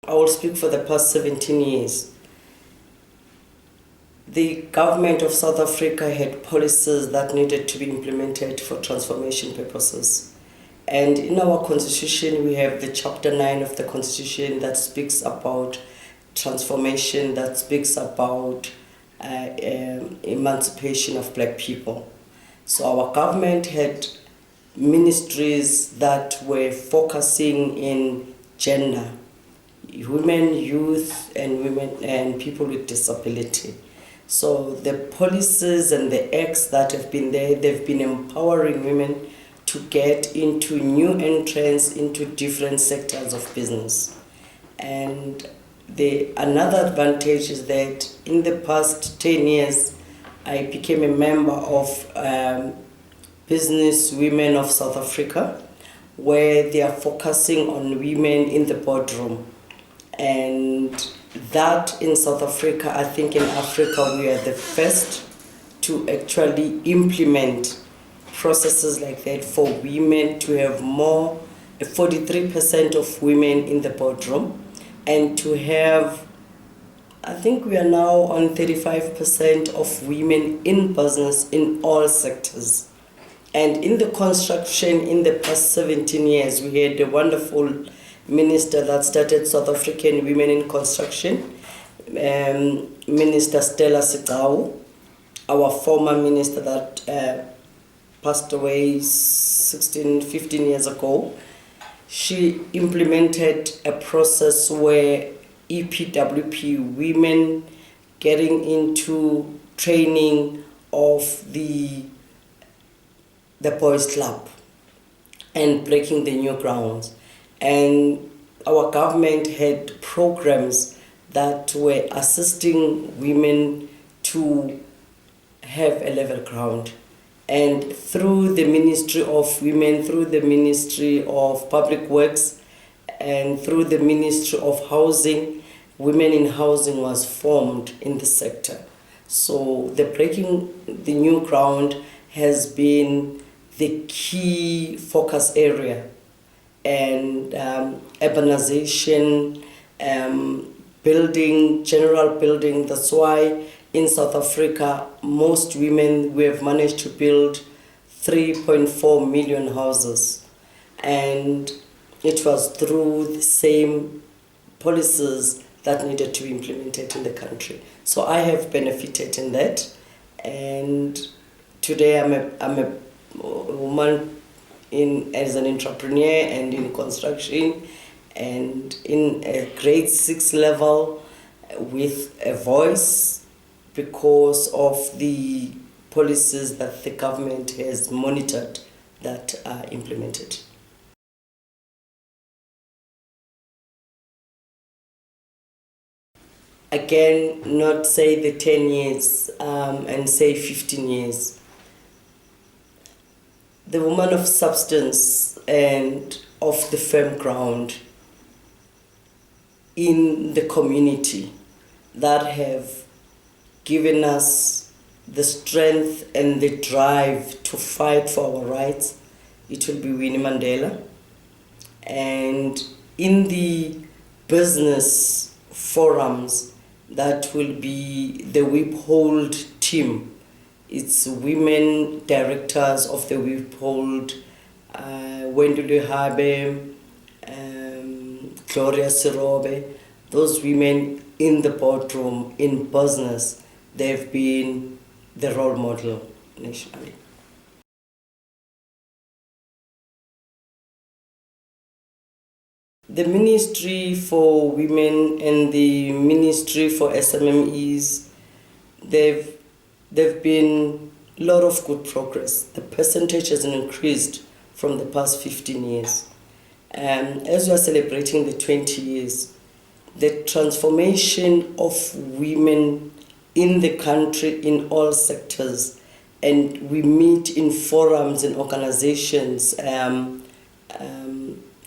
I will speak for the past 17 years. The government of South Africa had policies that needed to be implemented for transformation purposes. And in our constitution, we have the chapter 9 of the constitution that speaks about transformation, that speaks about emancipation of black people. So our government had ministries that were focusing in gender, women, youth, and women and people with disability. So the policies and the acts that have been there, they've been empowering women to get into new entrants into different sectors of business. And another advantage is that in the past 10 years, I became a member of Business Women of South Africa, where they are focusing on women in the boardroom. And that in South Africa, I think in Africa, we are the first to actually implement processes like that for women to have more, 43% of women in the boardroom, and to have, I think we are now on 35% of women in business in all sectors. And in the construction, in the past 17 years, we had a wonderful minister that started South African Women in Construction, Minister Stella Sigcawu, our former minister that passed away 15 years ago. She implemented a process where EPWP, women getting into training of the boys club and breaking the new grounds. And our government had programs that were assisting women to have a level ground. And through the Ministry of Women, through the Ministry of Public Works, and through the Ministry of Housing, Women in Housing was formed in the sector. So the breaking the new ground has been the key focus area. And urbanization, building, general building. That's why in South Africa, most women, we have managed to build 3.4 million houses. And it was through the same policies that needed to be implemented in the country. So I have benefited in that. And today I'm a woman as an entrepreneur and in construction and in a grade 6 level with a voice because of the policies that the government has monitored that are implemented. Again, not say the 10 years and say 15 years. The woman of substance and of the firm ground in the community that have given us the strength and the drive to fight for our rights, it will be Winnie Mandela. And in the business forums, that will be the Wiphold team. It's women directors of the Wiphold, Wendule Habe, Gloria Sirobe. Those women in the boardroom, in business, they've been the role model nationally. The Ministry for Women and the Ministry for SMMEs, they've been a lot of good progress. The percentage has increased from the past 15 years. As we are celebrating the 20 years, the transformation of women in the country in all sectors, and we meet in forums and organizations,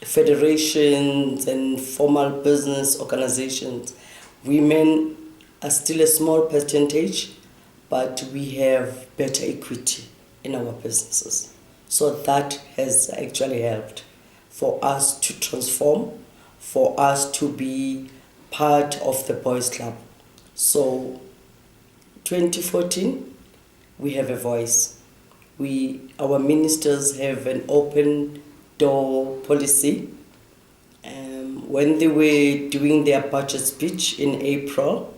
federations and formal business organizations. Women are still a small percentage, but we have better equity in our businesses. So that has actually helped for us to transform, for us to be part of the boys club. So 2014, we have a voice. Our ministers have an open door policy. When they were doing their budget speech in April,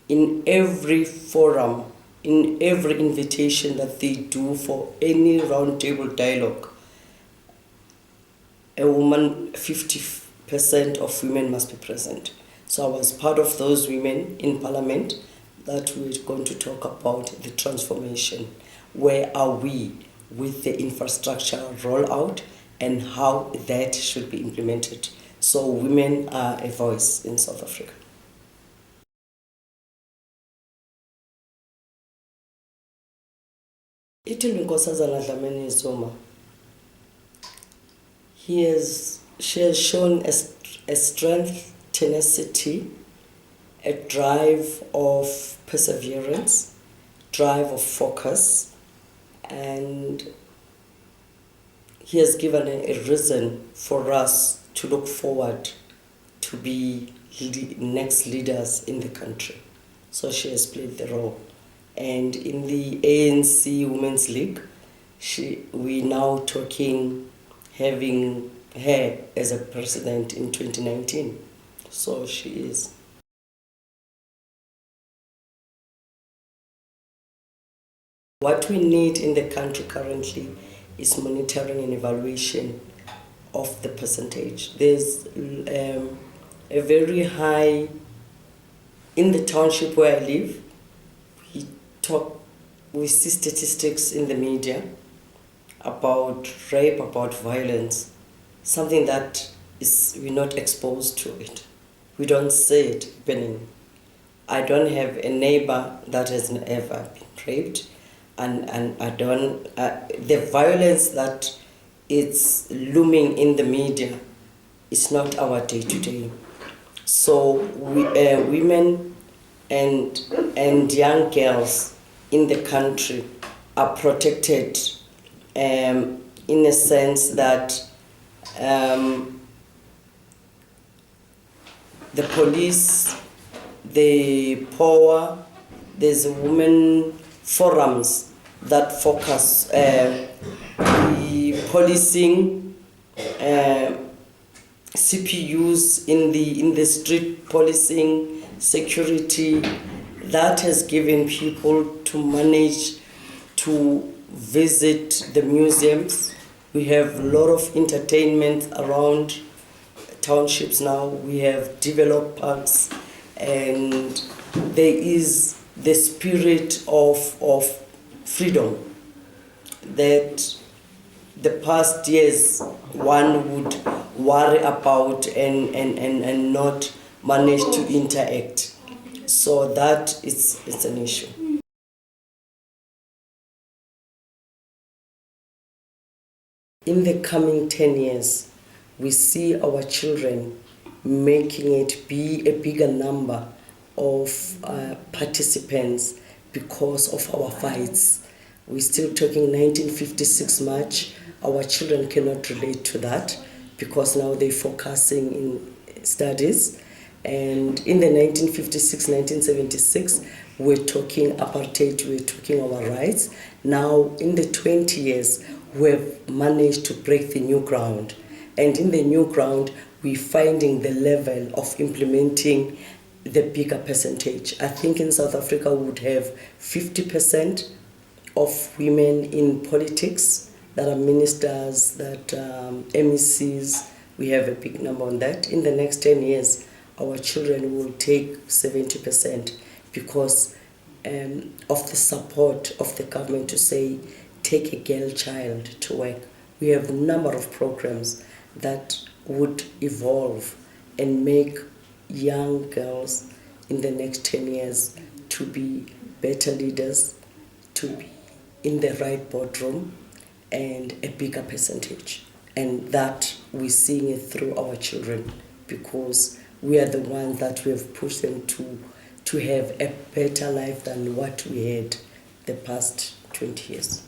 in every forum, in every invitation that they do for any roundtable dialogue, 50% of women must be present. So I was part of those women in Parliament that we're going to talk about the transformation. Where are we with the infrastructure rollout and how that should be implemented? So women are a voice in South Africa. She has shown a strength, tenacity, a drive of perseverance, drive of focus, and he has given a reason for us to look forward to be next leaders in the country. So she has played the role. And in the ANC Women's League, we now talking having her as a president in 2019. So she is. What we need in the country currently is monitoring and evaluation of the percentage. There's a very high, in the township where I live, we see statistics in the media about rape, about violence, something that we're not exposed to it. We don't see it happening. I don't have a neighbor that has ever been raped, and I don't, the violence that it's looming in the media is not our day-to-day. So women and young girls in the country are protected in a sense that the police, the power, there's women forums that focus the policing, CPUs in the street policing, security, that has given people to manage to visit the museums. We have a lot of entertainment around townships now. We have developed parks, and there is the spirit of freedom that the past years one would worry about and not manage to interact. So that it's an issue. In the coming 10 years, we see our children making it be a bigger number of participants because of our fights. We're still talking 1956 March. Our children cannot relate to that because now they're focusing in studies. And in the 1956, 1976, we're talking apartheid, we're talking our rights. Now, in the 20 years, we've managed to break the new ground. And in the new ground, we're finding the level of implementing the bigger percentage. I think in South Africa, we would have 50% of women in politics that are ministers, that MECs. We have a big number on that. In the next 10 years, our children will take 70% because of the support of the government to say, take a girl child to work. We have a number of programs that would evolve and make young girls in the next 10 years to be better leaders, to be in the right boardroom, and a bigger percentage. And that we're seeing it through our children because we are the ones that we have pushed them to have a better life than what we had the past 20 years.